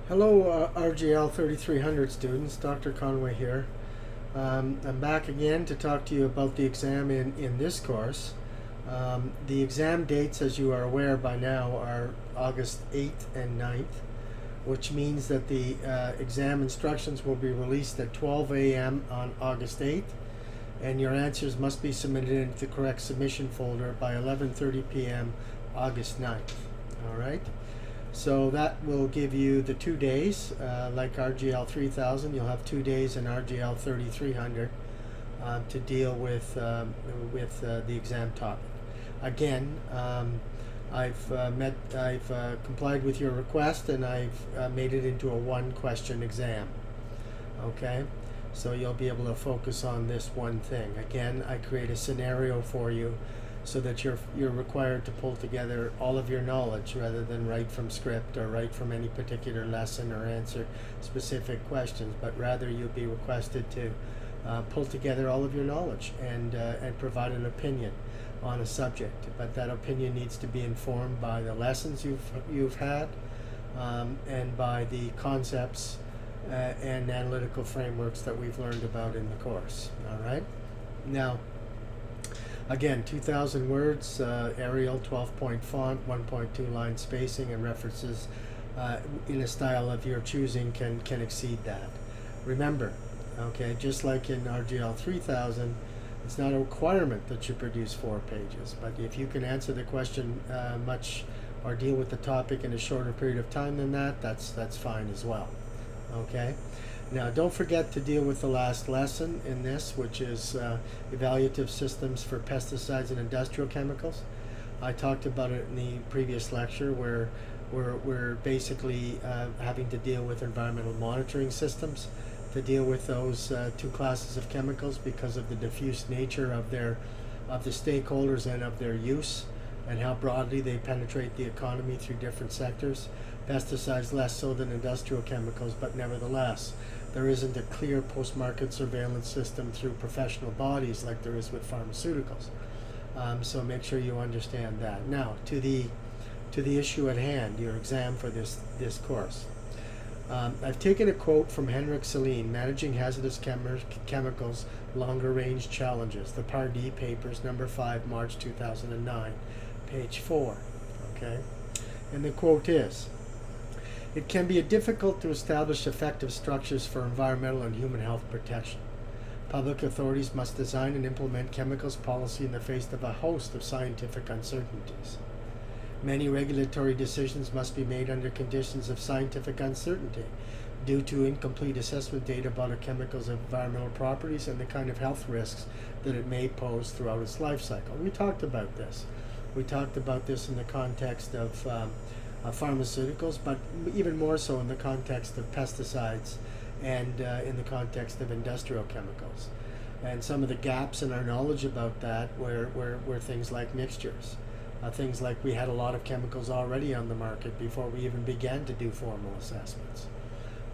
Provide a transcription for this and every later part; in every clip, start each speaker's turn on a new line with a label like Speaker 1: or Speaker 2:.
Speaker 1: Hello, RGL3300 students. Dr. Conway here. I'm back again to talk to you about the exam in this course. The exam dates, as you are aware by now, are August 8th and 9th, which means that the exam instructions will be released at 12 a.m. on August 8th, and your answers must be submitted into the correct submission folder by 11:30 p.m. August 9th. All right? So that will give you the 2 days, like RGL3000, you'll have 2 days in RGL3300 to deal with the exam topic. Again, I've complied with your request, and I've made it into a one-question exam. Okay, so you'll be able to focus on this one thing. Again, I create a scenario for you, so that you're required to pull together all of your knowledge rather than write from script or write from any particular lesson or answer specific questions, but rather you'll be requested to pull together all of your knowledge and provide an opinion on a subject. But that opinion needs to be informed by the lessons you've had and by the concepts and analytical frameworks that we've learned about in the course. All right? Now, again, 2,000 words, Arial 12-point font, 1.2 line spacing, and references in a style of your choosing can exceed that. Remember, okay, just like in RGL 3000, it's not a requirement that you produce 4 pages, but if you can answer the question or deal with the topic in a shorter period of time than that, that's fine as well. Okay. Now, don't forget to deal with the last lesson in this, which is evaluative systems for pesticides and industrial chemicals. I talked about it in the previous lecture, where we're basically having to deal with environmental monitoring systems to deal with those 2 classes of chemicals because of the diffuse nature of the stakeholders and of their use, and how broadly they penetrate the economy through different sectors. Pesticides less so than industrial chemicals, but nevertheless, there isn't a clear post-market surveillance system through professional bodies like there is with pharmaceuticals. So make sure you understand that. Now, to the issue at hand, your exam for this course. I've taken a quote from Henrik Selin, Managing Hazardous Chemicals Longer Range Challenges, the Pardee Papers, number 5, March 2009, page 4. Okay? And the quote is, "It can be difficult to establish effective structures for environmental and human health protection. Public authorities must design and implement chemicals policy in the face of a host of scientific uncertainties. Many regulatory decisions must be made under conditions of scientific uncertainty due to incomplete assessment data about a chemical's environmental properties and the kind of health risks that it may pose throughout its life cycle." We talked about this. We talked about this in the context of pharmaceuticals, but even more so in the context of pesticides and in the context of industrial chemicals. And some of the gaps in our knowledge about that were things like mixtures. Things like we had a lot of chemicals already on the market before we even began to do formal assessments.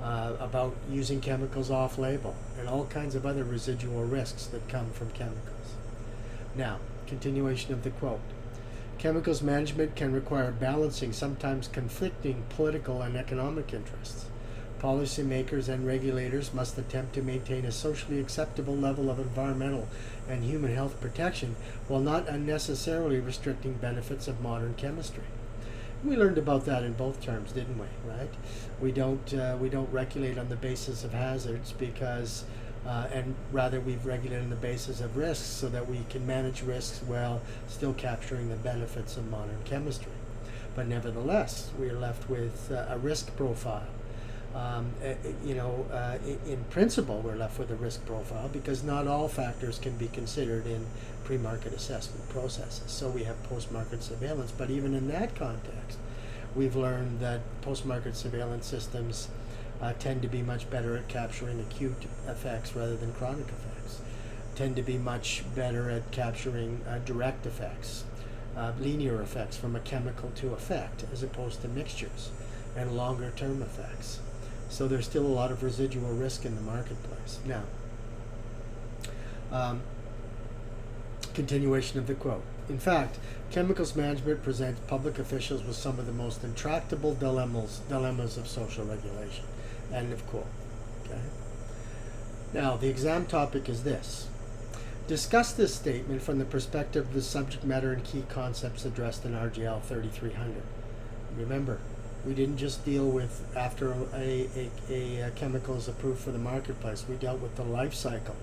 Speaker 1: About using chemicals off-label and all kinds of other residual risks that come from chemicals. Now, continuation of the quote. "Chemicals management can require balancing sometimes conflicting political and economic interests. Policymakers and regulators must attempt to maintain a socially acceptable level of environmental and human health protection while not unnecessarily restricting benefits of modern chemistry." We learned about that in both terms, didn't we? Right? We don't regulate on the basis of hazards because and rather we've regulated on the basis of risks so that we can manage risks while still capturing the benefits of modern chemistry. But nevertheless, we are left with a risk profile. In principle, we're left with a risk profile because not all factors can be considered in pre-market assessment processes. So we have post-market surveillance, but even in that context, we've learned that post-market surveillance systems tend to be much better at capturing acute effects rather than chronic effects, tend to be much better at capturing direct effects, linear effects from a chemical to effect, as opposed to mixtures and longer-term effects. So there's still a lot of residual risk in the marketplace. Now, continuation of the quote. In fact, chemicals management presents public officials with some of the most intractable dilemmas of social regulation. End of quote. Okay. Now, the exam topic is this. Discuss this statement from the perspective of the subject matter and key concepts addressed in RGL3300. Remember, we didn't just deal with after a chemical is approved for the marketplace. We dealt with the life cycle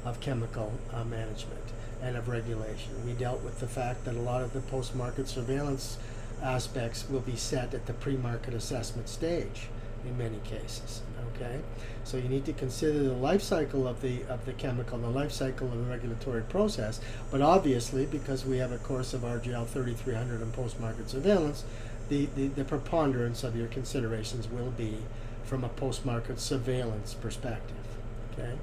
Speaker 1: of chemical management and of regulation. We dealt with the fact that a lot of the post-market surveillance aspects will be set at the pre-market assessment stage in many cases. Okay, so you need to consider the life cycle of the chemical, the life cycle of the regulatory process. But obviously, because we have a course of RGL3300 and post-market surveillance, the preponderance of your considerations will be from a post-market surveillance perspective. Okay,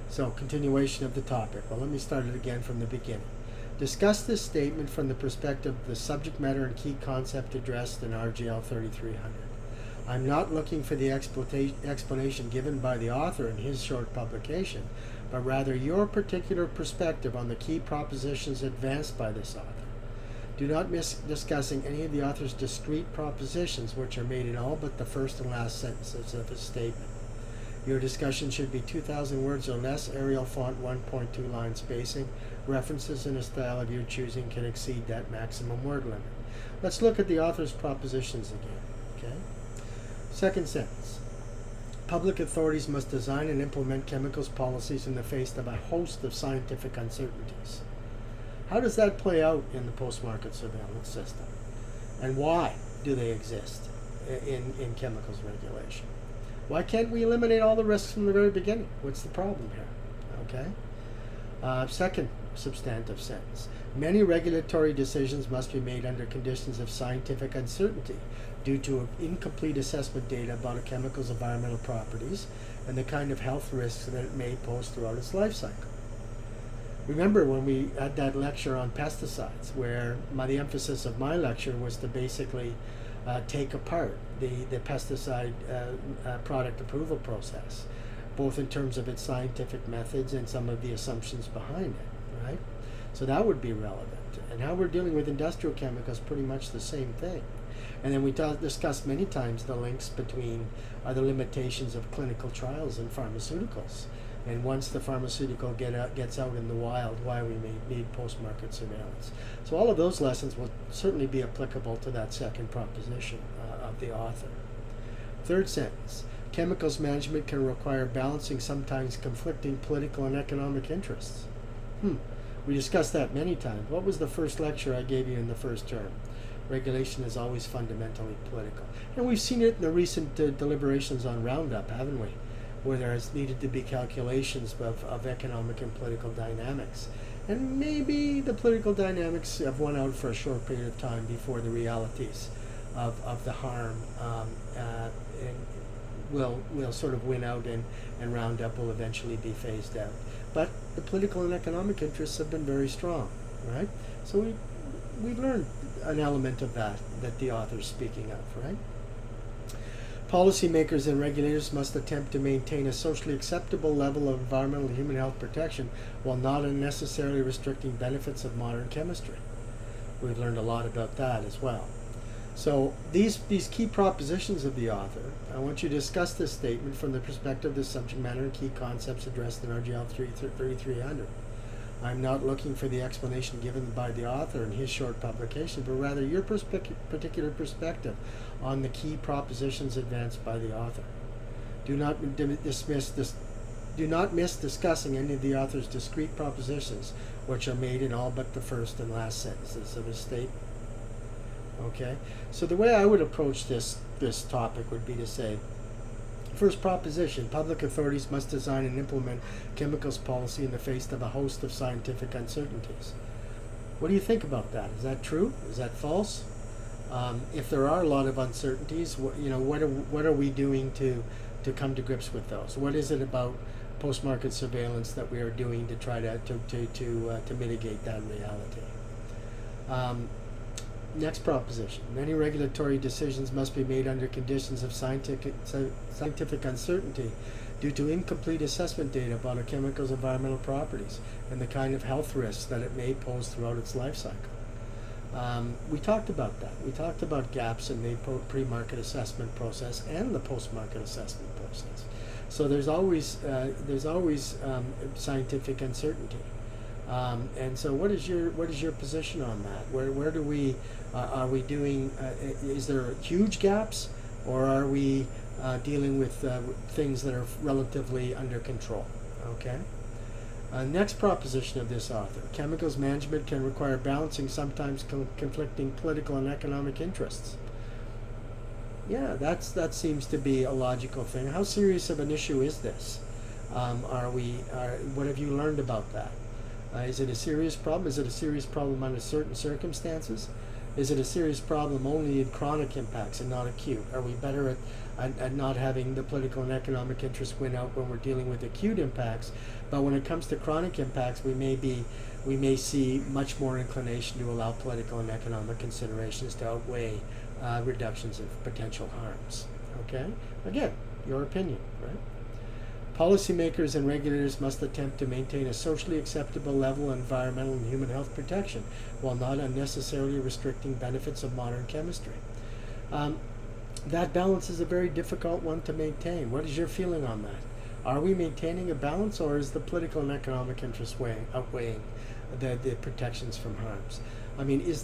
Speaker 1: so continuation of the topic. Well, let me start it again from the beginning. Discuss this statement from the perspective of the subject matter and key concept addressed in RGL3300. I'm not looking for the explanation given by the author in his short publication, but rather your particular perspective on the key propositions advanced by this author. Do not miss discussing any of the author's discrete propositions which are made in all but the first and last sentences of his statement. Your discussion should be 2,000 words or less, Arial font, 1.2 line spacing. References in a style of your choosing can exceed that maximum word limit. Let's look at the author's propositions again. Okay. Second sentence. Public authorities must design and implement chemicals policies in the face of a host of scientific uncertainties. How does that play out in the post-market surveillance system? And why do they exist in chemicals regulation? Why can't we eliminate all the risks from the very beginning? What's the problem here? Okay. Second substantive sentence. Many regulatory decisions must be made under conditions of scientific uncertainty due to incomplete assessment data about a chemical's environmental properties and the kind of health risks that it may pose throughout its life cycle. Remember when we had that lecture on pesticides, where the emphasis of my lecture was to basically take apart the pesticide product approval process, both in terms of its scientific methods and some of the assumptions behind it, right? So that would be relevant. And how we're dealing with industrial chemicals, pretty much the same thing. And then we discussed many times the links between the limitations of clinical trials and pharmaceuticals. And once the pharmaceutical gets out in the wild, why we may need post-market surveillance. So all of those lessons will certainly be applicable to that second proposition of the author. Third sentence. Chemicals management can require balancing sometimes conflicting political and economic interests. We discussed that many times. What was the first lecture I gave you in the first term? Regulation is always fundamentally political. And we've seen it in the recent deliberations on Roundup, haven't we? Where there has needed to be calculations of economic and political dynamics. And maybe the political dynamics have won out for a short period of time before the realities of the harm will sort of win out, and Roundup will eventually be phased out. But the political and economic interests have been very strong, right? So we've learned an element of that the author's speaking of, right? Policymakers and regulators must attempt to maintain a socially acceptable level of environmental and human health protection while not unnecessarily restricting benefits of modern chemistry. We've learned a lot about that as well. So these key propositions of the author, I want you to discuss this statement from the perspective of the subject matter and key concepts addressed in RGL3300. I'm not looking for the explanation given by the author in his short publication, but rather your particular perspective on the key propositions advanced by the author. Do not miss discussing any of the author's discrete propositions, which are made in all but the first and last sentences of his statement. Okay? So the way I would approach this topic would be to say, first proposition, public authorities must design and implement chemicals policy in the face of a host of scientific uncertainties. What do you think about that? Is that true? Is that false? If there are a lot of uncertainties, what are we doing to come to grips with those? What is it about post-market surveillance that we are doing to try to mitigate that reality? Next proposition. Many regulatory decisions must be made under conditions of scientific uncertainty due to incomplete assessment data about a chemical's environmental properties and the kind of health risks that it may pose throughout its life cycle. We talked about that. We talked about gaps in the pre-market assessment process and the post-market assessment process. So there's always scientific uncertainty. And so, what is your position on that? Where do we are we doing? Is there huge gaps, or are we dealing with things that are relatively under control? Okay. Next proposition of this author: chemicals management can require balancing sometimes conflicting political and economic interests. Yeah, that seems to be a logical thing. How serious of an issue is this? What have you learned about that? Is it a serious problem? Is it a serious problem under certain circumstances? Is it a serious problem only in chronic impacts and not acute? Are we better at not having the political and economic interests win out when we're dealing with acute impacts? But when it comes to chronic impacts, we may see much more inclination to allow political and economic considerations to outweigh reductions of potential harms. Okay? Again, your opinion, right? Policymakers and regulators must attempt to maintain a socially acceptable level of environmental and human health protection while not unnecessarily restricting benefits of modern chemistry. That balance is a very difficult one to maintain. What is your feeling on that? Are we maintaining a balance, or is the political and economic interest outweighing the protections from harms? I mean, is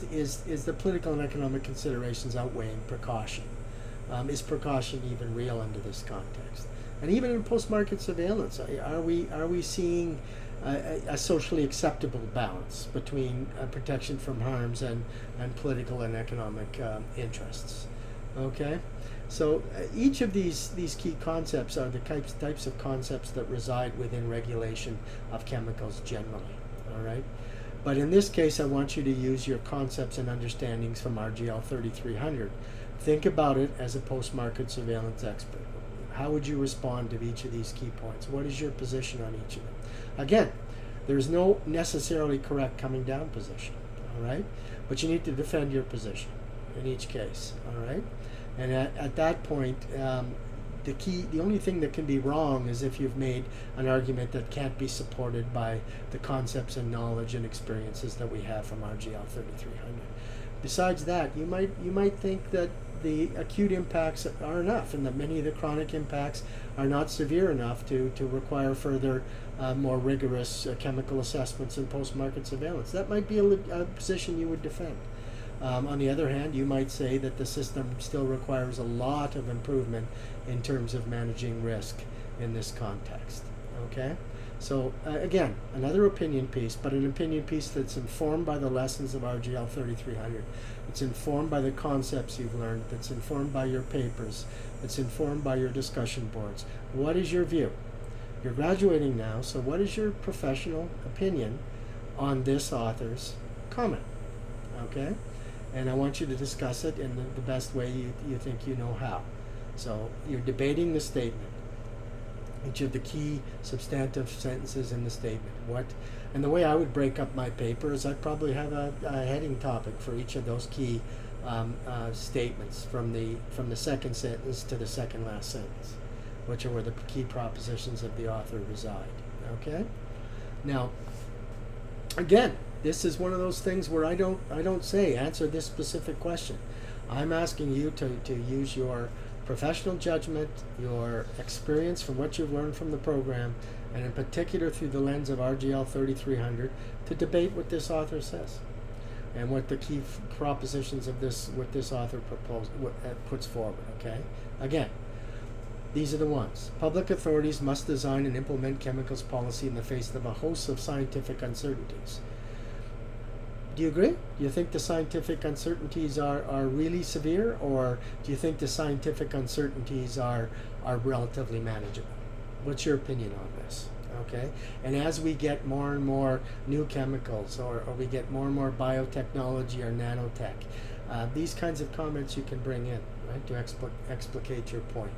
Speaker 1: the political and economic considerations outweighing precaution? Is precaution even real under this context? And even in post-market surveillance, are we seeing a socially acceptable balance between protection from harms and political and economic interests? Okay, so each of these key concepts are the types of concepts that reside within regulation of chemicals generally. All right, but in this case, I want you to use your concepts and understandings from RGL3300. Think about it as a post-market surveillance expert. How would you respond to each of these key points? What is your position on each of them? Again, there's no necessarily correct coming down position, all right? But you need to defend your position in each case, all right? And at that point, the only thing that can be wrong is if you've made an argument that can't be supported by the concepts and knowledge and experiences that we have from RGL3300. Besides that, you might think that the acute impacts are enough, and that many of the chronic impacts are not severe enough to require further, more rigorous chemical assessments and post-market surveillance. That might be a position you would defend. On the other hand, you might say that the system still requires a lot of improvement in terms of managing risk in this context. Okay? So again, another opinion piece, but an opinion piece that's informed by the lessons of RGL3300. It's informed by the concepts you've learned, that's informed by your papers, that's informed by your discussion boards. What is your view? You're graduating now, so what is your professional opinion on this author's comment? Okay? And I want you to discuss it in the best way you think you know how. So you're debating the statement, each of the key substantive sentences in the statement. And the way I would break up my paper is I'd probably have a heading topic for each of those key statements from the second sentence to the second last sentence, which are where the key propositions of the author reside. Okay? Now, again, this is one of those things where I don't say answer this specific question. I'm asking you to use your professional judgment, your experience from what you've learned from the program, and in particular through the lens of RGL3300, to debate what this author says and what the key propositions of what this author puts forward. Okay? Again, these are the ones. Public authorities must design and implement chemicals policy in the face of a host of scientific uncertainties. Do you agree? Do you think the scientific uncertainties are really severe, or do you think the scientific uncertainties are relatively manageable? What's your opinion on this? Okay? And as we get more and more new chemicals, or we get more and more biotechnology or nanotech, these kinds of comments you can bring in, right, to explicate your point.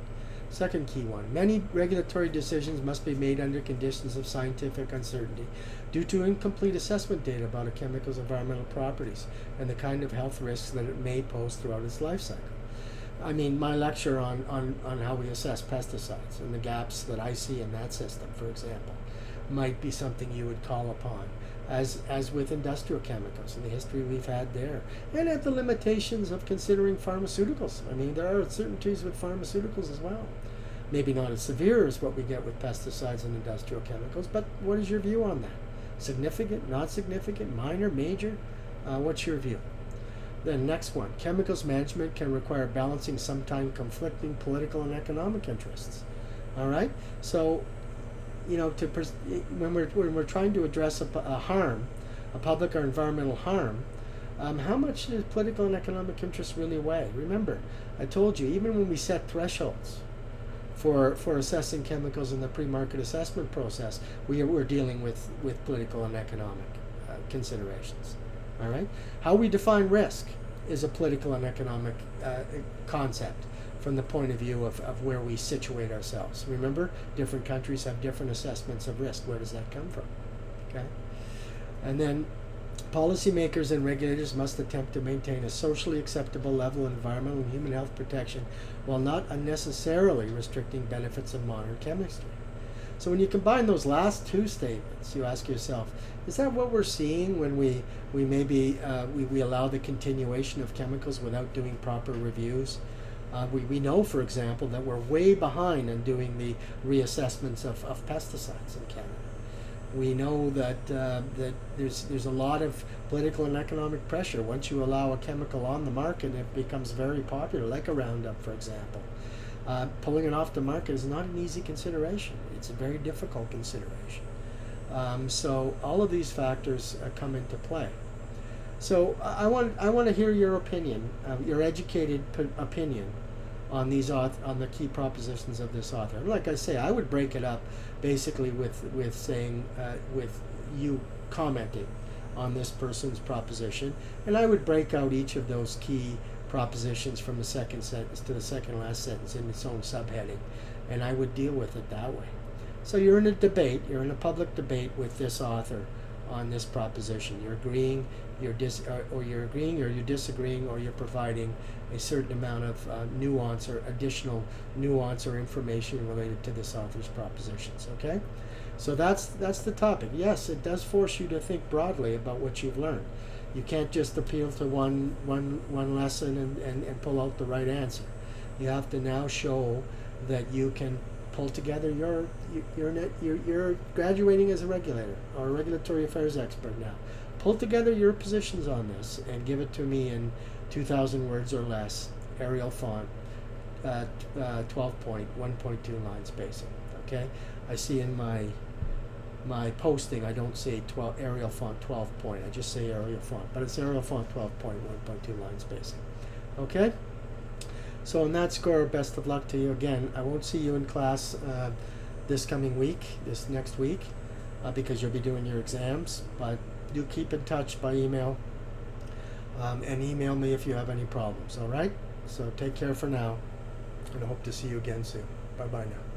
Speaker 1: Second key one, many regulatory decisions must be made under conditions of scientific uncertainty due to incomplete assessment data about a chemical's environmental properties and the kind of health risks that it may pose throughout its life cycle. I mean, my lecture on how we assess pesticides and the gaps that I see in that system, for example, might be something you would call upon, as with industrial chemicals and the history we've had there, and at the limitations of considering pharmaceuticals. I mean, there are uncertainties with pharmaceuticals as well. Maybe not as severe as what we get with pesticides and industrial chemicals, but what is your view on that? Significant, not significant, minor, major? What's your view? Then next one, chemicals management can require balancing sometimes conflicting political and economic interests. All right, so when we're trying to address a harm, a public or environmental harm, how much does political and economic interests really weigh? Remember, I told you, even when we set thresholds for assessing chemicals in the pre-market assessment process, we're dealing with political and economic considerations. All right, how we define risk is a political and economic concept from the point of view of where we situate ourselves. Remember, different countries have different assessments of risk. Where does that come from? Okay, and then policymakers and regulators must attempt to maintain a socially acceptable level of environmental and human health protection while not unnecessarily restricting benefits of modern chemistry. So when you combine those last two statements, you ask yourself, is that what we're seeing when we allow the continuation of chemicals without doing proper reviews? We know, for example, that we're way behind in doing the reassessments of pesticides in Canada. We know that there's a lot of political and economic pressure. Once you allow a chemical on the market, it becomes very popular, like a Roundup, for example. Pulling it off the market is not an easy consideration. It's a very difficult consideration. So all of these factors come into play. So I want to hear your opinion, your educated opinion on the key propositions of this author. And like I say, I would break it up basically with saying with you commenting on this person's proposition, and I would break out each of those key propositions from the second sentence to the second last sentence in its own subheading, and I would deal with it that way. So you're in a debate, you're in a public debate with this author on this proposition. You're agreeing, you're agreeing, or you're disagreeing, or you're providing a certain amount of nuance or additional nuance or information related to this author's propositions. Okay, so that's the topic. Yes, it does force you to think broadly about what you've learned. You can't just appeal to one lesson and pull out the right answer. You have to now show that you can pull together you're graduating as a regulator or a regulatory affairs expert now. Pull together your positions on this and give it to me in 2,000 words or less, Arial font, 12 point, 1.2 line spacing. Okay, I see in my posting I don't say Arial font 12 point. I just say Arial font, but it's Arial font 12 point, 1.2 line spacing. Okay. So on that score, best of luck to you again. I won't see you in class this next week, because you'll be doing your exams, but do keep in touch by email, and email me if you have any problems, all right? So take care for now, and I hope to see you again soon. Bye-bye now.